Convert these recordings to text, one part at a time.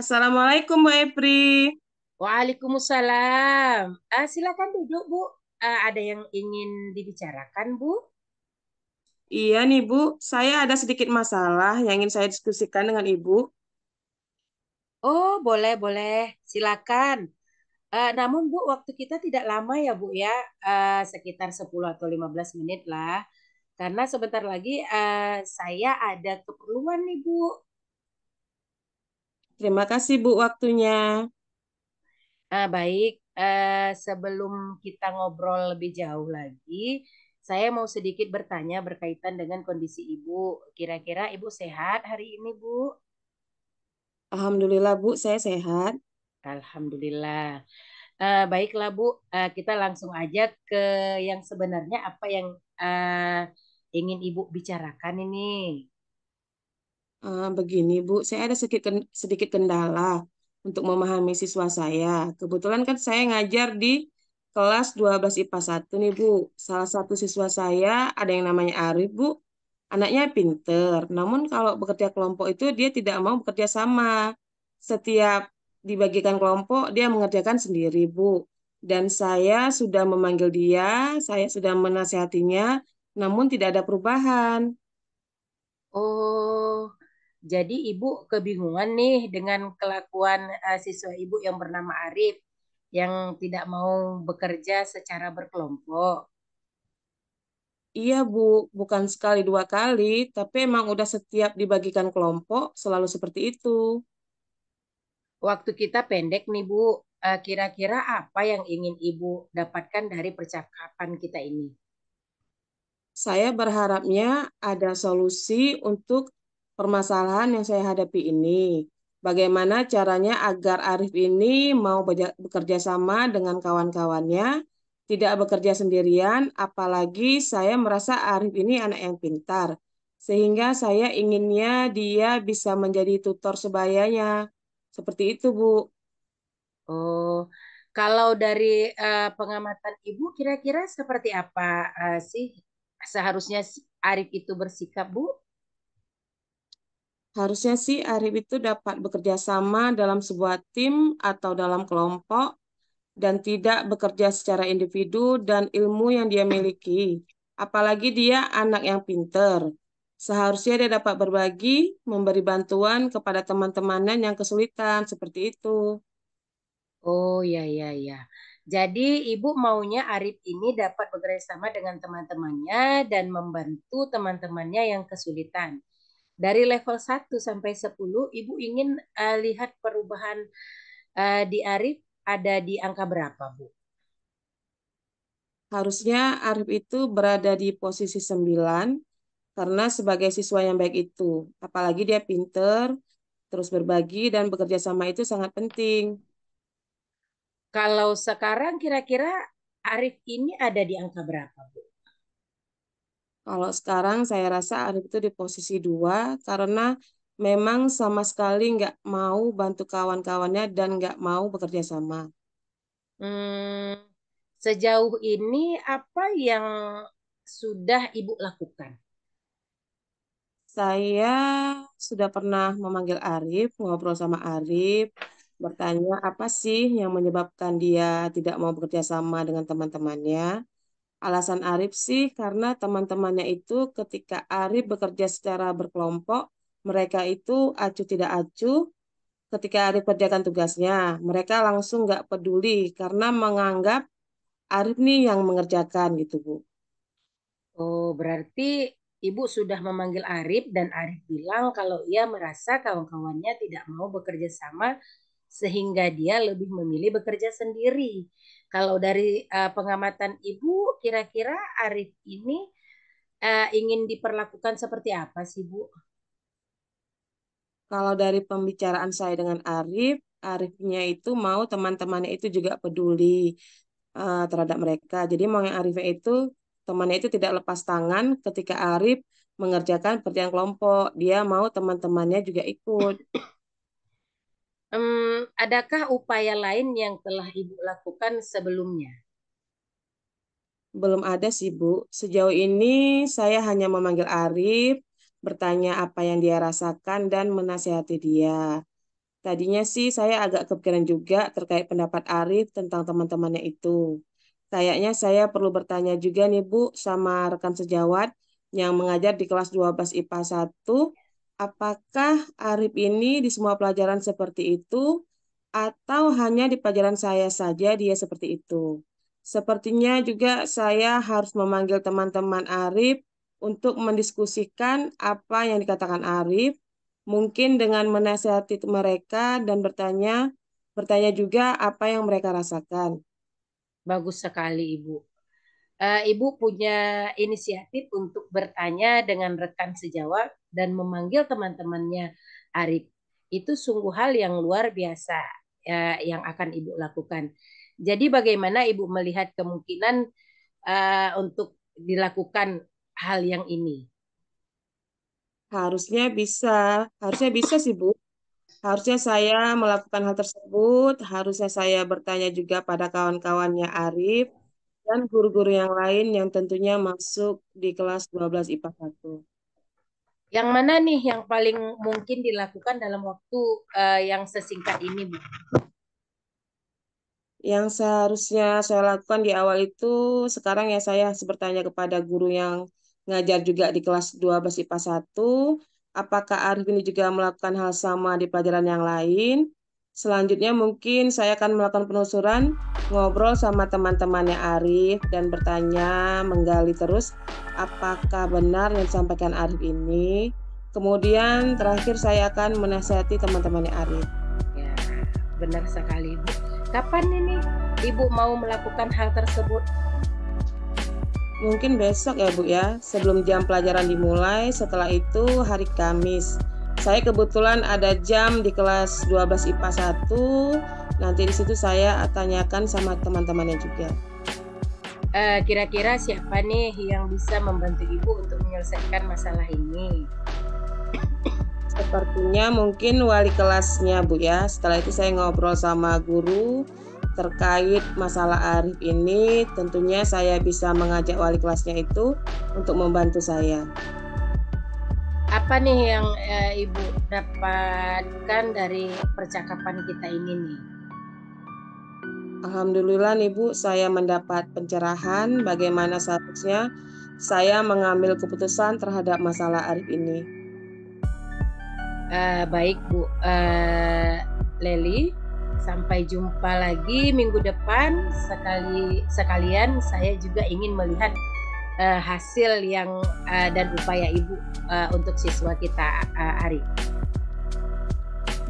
Assalamualaikum Bu Epri. Waalaikumsalam. Silakan duduk, Bu. Ada yang ingin dibicarakan, Bu? Iya nih Bu, saya ada sedikit masalah yang ingin saya diskusikan dengan Ibu. Oh, boleh, boleh. Silakan. Namun, Bu, waktu kita tidak lama ya, Bu ya. Sekitar 10 atau 15 menit lah. Karena sebentar lagi saya ada keperluan nih, Bu. Terima kasih Bu waktunya. Baik, sebelum kita ngobrol lebih jauh lagi, saya mau sedikit bertanya berkaitan dengan kondisi Ibu. Kira-kira Ibu sehat hari ini, Bu? Alhamdulillah Bu, saya sehat. Alhamdulillah. Baiklah Bu, kita langsung aja ke yang sebenarnya apa yang ingin Ibu bicarakan ini. Begini Bu, saya ada sedikit kendala untuk memahami siswa saya. Kebetulan kan saya ngajar di kelas 12 IPA 1 nih Bu. Salah satu siswa saya ada yang namanya Arif Bu. Anaknya pinter, namun kalau bekerja kelompok itu dia tidak mau bekerja sama. Setiap dibagikan kelompok, dia mengerjakan sendiri, Bu. Dan saya sudah memanggil dia, saya sudah menasihatinya, namun tidak ada perubahan. Oh, jadi Ibu kebingungan nih dengan kelakuan siswa Ibu yang bernama Arif yang tidak mau bekerja secara berkelompok. Iya, Bu, bukan sekali dua kali, tapi emang udah setiap dibagikan kelompok selalu seperti itu. Waktu kita pendek nih Bu, kira-kira apa yang ingin Ibu dapatkan dari percakapan kita ini? Saya berharapnya ada solusi untuk permasalahan yang saya hadapi ini. Bagaimana caranya agar Arif ini mau bekerja sama dengan kawan-kawannya, tidak bekerja sendirian, apalagi saya merasa Arif ini anak yang pintar. Sehingga saya inginnya dia bisa menjadi tutor sebayanya. Seperti itu, Bu. Oh, kalau dari pengamatan Ibu, kira-kira seperti apa sih seharusnya Arif itu bersikap, Bu? Harusnya sih Arif itu dapat bekerja sama dalam sebuah tim atau dalam kelompok dan tidak bekerja secara individu dan ilmu yang dia miliki. Apalagi dia anak yang pinter. Seharusnya dia dapat berbagi, memberi bantuan kepada teman-temannya yang kesulitan, seperti itu. Oh, ya, ya, ya. Jadi Ibu maunya Arif ini dapat bekerja sama dengan teman-temannya dan membantu teman-temannya yang kesulitan. Dari level 1 sampai 10, Ibu ingin lihat perubahan di Arif ada di angka berapa, Bu? Harusnya Arif itu berada di posisi 9 karena sebagai siswa yang baik itu. Apalagi dia pinter, terus berbagi dan bekerja sama itu sangat penting. Kalau sekarang kira-kira Arif ini ada di angka berapa, Bu? Kalau sekarang saya rasa Arif itu di posisi 2 karena memang sama sekali nggak mau bantu kawan-kawannya dan nggak mau bekerja sama. Hmm, sejauh ini apa yang sudah Ibu lakukan? Saya sudah pernah memanggil Arif, ngobrol sama Arif, bertanya apa sih yang menyebabkan dia tidak mau bekerja sama dengan teman-temannya. Alasan Arif sih karena teman-temannya itu ketika Arif bekerja secara berkelompok, mereka itu acuh tidak acuh. Ketika Arif kerjakan tugasnya, mereka langsung nggak peduli karena menganggap Arif nih yang mengerjakan gitu, Bu. Oh, berarti Ibu sudah memanggil Arif dan Arif bilang kalau ia merasa kawan-kawannya tidak mau bekerja sama sehingga dia lebih memilih bekerja sendiri. Kalau dari pengamatan Ibu, kira-kira Arif ini ingin diperlakukan seperti apa sih, Bu? Kalau dari pembicaraan saya dengan Arif, Arifnya itu mau teman-temannya itu juga peduli terhadap mereka. Jadi mau yang Arifnya itu temannya itu tidak lepas tangan ketika Arif mengerjakan pekerjaan kelompok. Dia mau teman-temannya juga ikut. Adakah upaya lain yang telah Ibu lakukan sebelumnya? Belum ada sih, Bu. Sejauh ini saya hanya memanggil Arif, bertanya apa yang dia rasakan dan menasihati dia. Tadinya sih saya agak kepikiran juga terkait pendapat Arif tentang teman-temannya itu. Kayaknya saya perlu bertanya juga nih Bu sama rekan sejawat yang mengajar di kelas 12 IPA 1, apakah Arif ini di semua pelajaran seperti itu atau hanya di pelajaran saya saja dia seperti itu. Sepertinya juga saya harus memanggil teman-teman Arif untuk mendiskusikan apa yang dikatakan Arif, mungkin dengan menasihati mereka dan bertanya juga apa yang mereka rasakan. Bagus sekali, Ibu. Ibu punya inisiatif untuk bertanya dengan rekan sejawat dan memanggil teman-temannya Arif. Itu sungguh hal yang luar biasa yang akan Ibu lakukan. Jadi bagaimana Ibu melihat kemungkinan untuk dilakukan hal yang ini? Harusnya bisa, harusnya bisa sih Bu. Harusnya saya melakukan hal tersebut, harusnya saya bertanya juga pada kawan-kawannya Arif dan guru-guru yang lain yang tentunya masuk di kelas 12 IPA 1. Yang mana nih yang paling mungkin dilakukan dalam waktu yang sesingkat ini, Bu? Yang seharusnya saya lakukan di awal itu, sekarang ya saya harus bertanya kepada guru yang ngajar juga di kelas 12 IPA 1, apakah Arif ini juga melakukan hal sama di pelajaran yang lain. Selanjutnya mungkin saya akan melakukan penelusuran, ngobrol sama teman-temannya Arif dan bertanya, menggali terus apakah benar yang disampaikan Arif ini. Kemudian terakhir saya akan menasihati teman-temannya Arif. Ya, benar sekali, Bu. Kapan ini Ibu mau melakukan hal tersebut? Mungkin besok ya Bu ya, sebelum jam pelajaran dimulai, setelah itu hari Kamis. Saya kebetulan ada jam di kelas 12 IPA 1, nanti di situ saya tanyakan sama teman-temannya juga. Kira-kira siapa nih yang bisa membantu Ibu untuk menyelesaikan masalah ini? Sepertinya mungkin wali kelasnya Bu ya, setelah itu saya ngobrol sama guru terkait masalah Arif ini, tentunya saya bisa mengajak wali kelasnya itu untuk membantu saya. Apa nih yang Ibu dapatkan dari percakapan kita ini nih? Alhamdulillah nih Bu, saya mendapat pencerahan bagaimana seharusnya saya mengambil keputusan terhadap masalah Arif ini. Baik Bu Leli, sampai jumpa lagi minggu depan. Sekalian saya juga ingin melihat hasil yang dan upaya Ibu untuk siswa kita Arif.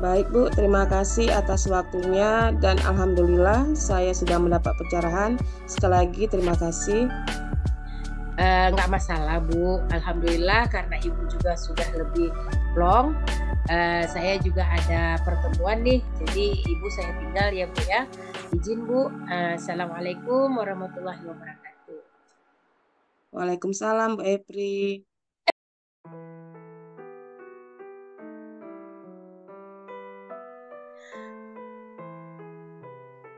Baik Bu, terima kasih atas waktunya dan Alhamdulillah saya sudah mendapat pencerahan. Sekali lagi terima kasih. Nggak masalah Bu, Alhamdulillah karena Ibu juga sudah lebih plong. Saya juga ada pertemuan nih, jadi Ibu saya tinggal ya Bu ya. Izin Bu, Assalamualaikum warahmatullahi wabarakatuh. Waalaikumsalam Bu Epri.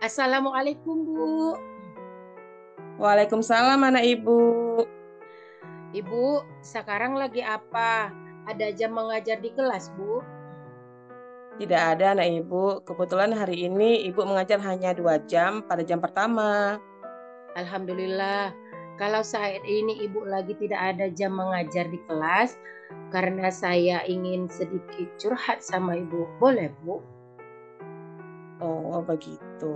Assalamualaikum Bu. Waalaikumsalam anak Ibu. Ibu sekarang lagi apa? ada jam mengajar di kelas, Bu? Tidak ada, anak ibu. Kebetulan hari ini ibu mengajar hanya 2 jam pada jam pertama. Alhamdulillah. Kalau saat ini Ibu lagi tidak ada jam mengajar di kelas, karena saya ingin sedikit curhat sama Ibu. Boleh, Bu? Oh, begitu.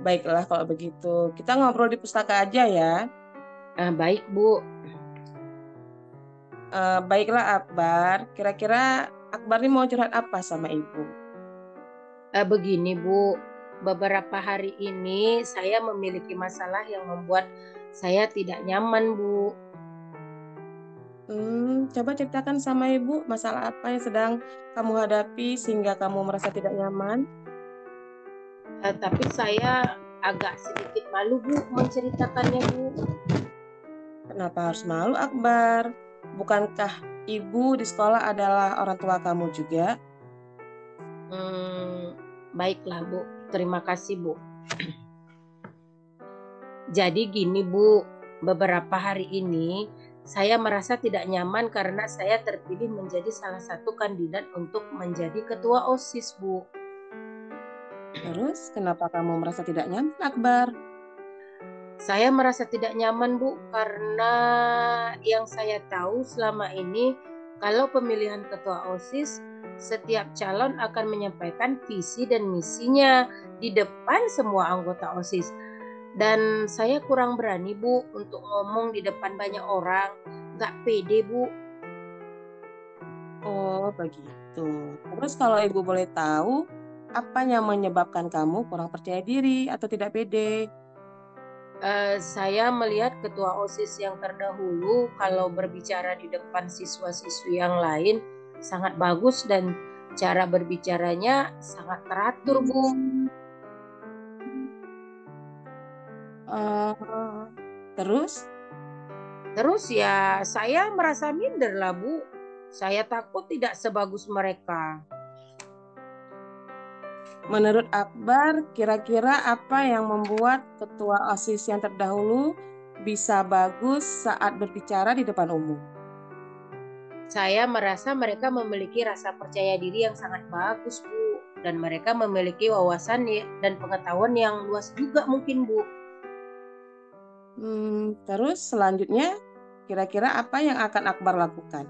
Baiklah kalau begitu. Kita ngobrol di pustaka aja ya. Baik, Bu. Baiklah Akbar. Kira-kira Akbar ini mau curhat apa sama ibu? Begini, Bu. Beberapa hari ini saya memiliki masalah yang membuat saya tidak nyaman, Bu. Coba ceritakan sama ibu masalah apa yang sedang kamu hadapi sehingga kamu merasa tidak nyaman. Tapi saya agak sedikit malu, Bu, menceritakannya, Bu. Kenapa harus malu, Akbar? Bukankah ibu di sekolah adalah orang tua kamu juga? Hmm, Baiklah, Bu. Terima kasih, Bu. Jadi gini Bu, beberapa hari ini saya merasa tidak nyaman karena saya terpilih menjadi salah satu kandidat untuk menjadi ketua OSIS, Bu. Terus, kenapa kamu merasa tidak nyaman, Akbar? Saya merasa tidak nyaman, Bu, karena yang saya tahu selama ini kalau pemilihan ketua OSIS, setiap calon akan menyampaikan visi dan misinya di depan semua anggota OSIS. Dan saya kurang berani, Bu, untuk ngomong di depan banyak orang. Nggak pede, Bu. Oh, begitu. Terus kalau ibu boleh tahu, apa yang menyebabkan kamu kurang percaya diri atau tidak pede? Saya melihat ketua OSIS yang terdahulu kalau berbicara di depan siswa-siswi yang lain sangat bagus dan cara berbicaranya sangat teratur, Bu. Eh, terus, Terus ya saya merasa minder lah, Bu. Saya takut tidak sebagus mereka. menurut Akbar, kira-kira apa yang membuat ketua OSIS yang terdahulu bisa bagus saat berbicara di depan umum? Saya merasa mereka memiliki rasa percaya diri yang sangat bagus, Bu. Dan mereka memiliki wawasan dan pengetahuan yang luas juga mungkin, Bu. Terus selanjutnya, kira-kira apa yang akan Akbar lakukan?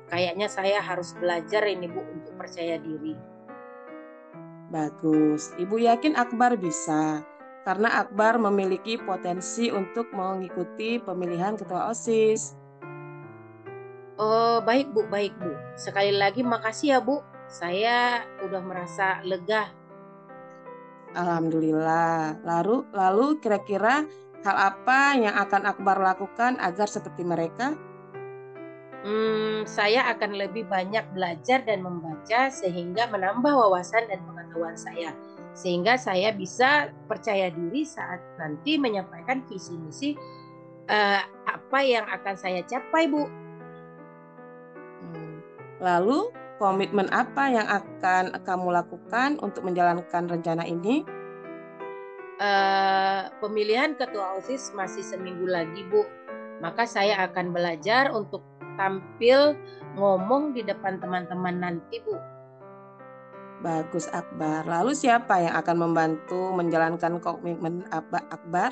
Kayaknya saya harus belajar ini, Bu, untuk percaya diri. Bagus. Ibu yakin Akbar bisa, karena Akbar memiliki potensi untuk mengikuti pemilihan ketua OSIS. Oh, baik, Bu, baik, Bu. Sekali lagi makasih ya, Bu. Saya udah merasa lega. Alhamdulillah. Lalu kira-kira hal apa yang akan Akbar lakukan agar seperti mereka? Saya akan lebih banyak belajar dan membaca sehingga menambah wawasan dan pengetahuan saya. Sehingga saya bisa percaya diri saat nanti menyampaikan visi misi apa yang akan saya capai, Bu. Hmm, Lalu komitmen apa yang akan kamu lakukan untuk menjalankan rencana ini? Pemilihan ketua OSIS masih seminggu lagi, Bu. Maka saya akan belajar untuk tampil ngomong di depan teman-teman nanti, Bu. Bagus Akbar. Lalu siapa yang akan membantu menjalankan komitmen Akbar?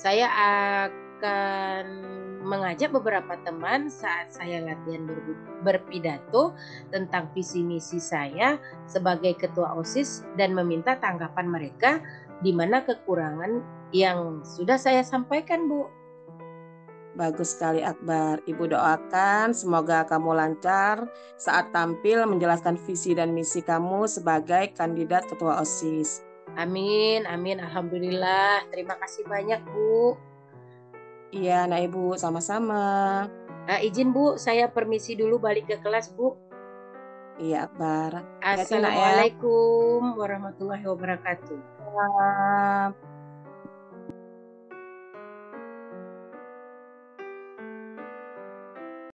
Saya akan mengajak beberapa teman saat saya latihan berpidato tentang visi misi saya sebagai ketua OSIS dan meminta tanggapan mereka di mana kekurangan yang sudah saya sampaikan, Bu. Bagus sekali Akbar. Ibu doakan semoga kamu lancar saat tampil menjelaskan visi dan misi kamu sebagai kandidat ketua OSIS. Amin, amin, alhamdulillah. Terima kasih banyak, Bu. Iya, nah Ibu, sama-sama. Izin, Bu, saya permisi dulu balik ke kelas, Bu. Iya, Akbar. Hati-hati nak ya. Assalamualaikum warahmatullahi wabarakatuh. Salam.